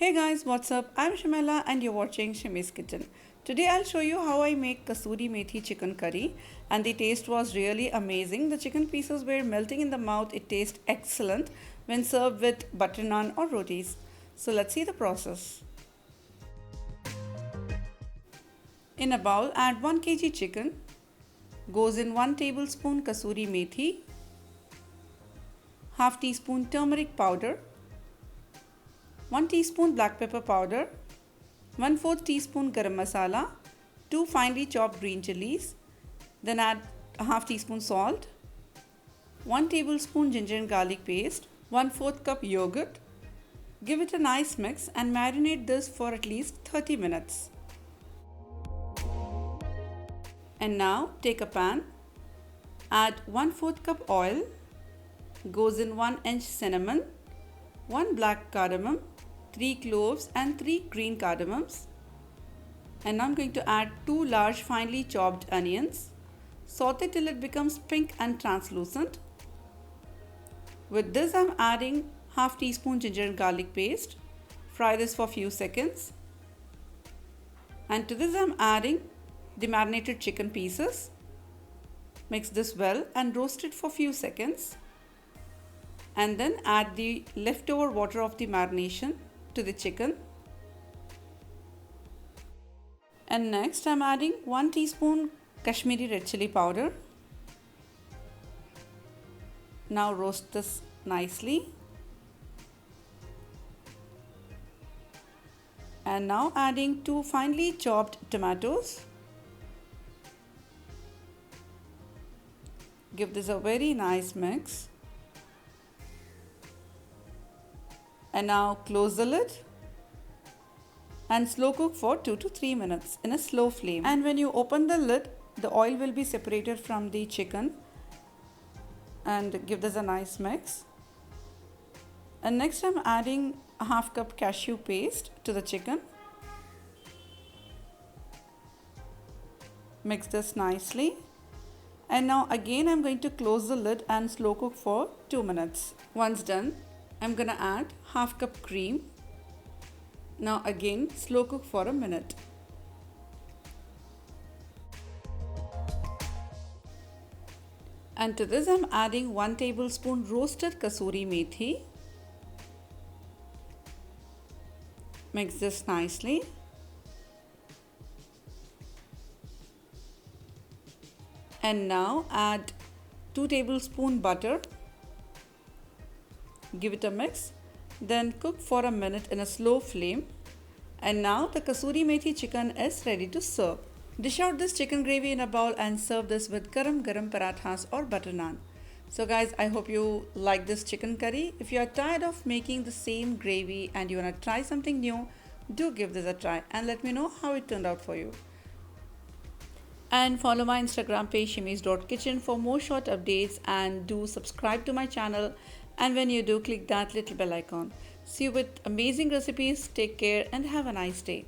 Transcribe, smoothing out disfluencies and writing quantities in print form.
Hey guys, what's up? I'm Shamila and you're watching Shimi's Kitchen. Today I'll show you how I make Kasuri Methi chicken curry, and the taste was really amazing. The chicken pieces were melting in the mouth. It tastes excellent when served with butter naan or rotis. So let's see the process. In a bowl, add 1 kg chicken. Goes in 1 tablespoon Kasuri Methi, half teaspoon turmeric powder, 1 teaspoon black pepper powder, 1/4 teaspoon garam masala, 2 finely chopped green chilies, then add a half teaspoon salt, 1 tablespoon ginger and garlic paste, 1/4 cup yogurt. Give it a nice mix and marinate this for at least 30 minutes. And now take a pan, add 1/4 cup oil, goes in 1 inch cinnamon, 1 black cardamom, 3 cloves and 3 green cardamoms. And now I'm going to add 2 large finely chopped onions. Saute till it becomes pink and translucent. With this I'm adding half teaspoon ginger and garlic paste. Fry this for a few seconds. And to this I'm adding the marinated chicken pieces. Mix this well and roast it for a few seconds. And then add the leftover water of the marination to the chicken. And next I'm adding 1 teaspoon Kashmiri red chili powder. Now roast this nicely. And now adding 2 finely chopped tomatoes. Give this a very nice mix. And now close the lid and slow cook for 2 to 3 minutes in a slow flame. And when you open the lid, the oil will be separated from the chicken, and give this a nice mix. And next I'm adding a half cup cashew paste to the chicken. Mix this nicely. And now again I'm going to close the lid and slow cook for 2 minutes. Once done, I'm gonna add half cup cream. Now again slow cook for a minute. And to this I'm adding 1 tablespoon roasted kasuri methi. Mix this nicely. And now add 2 tablespoon butter. Give it a mix, then cook for a minute in a slow flame. And now the kasuri methi chicken is ready to serve. Dish out this chicken gravy in a bowl and serve this with garam parathas or butter naan. So guys, I hope you like this chicken curry. If you are tired of making the same gravy and you want to try something new, do give this a try and let me know how it turned out for you. And follow my Instagram page shimis.kitchen for more short updates, and do subscribe to my channel. And when you do, click that little bell icon. See you with amazing recipes. Take care and have a nice day.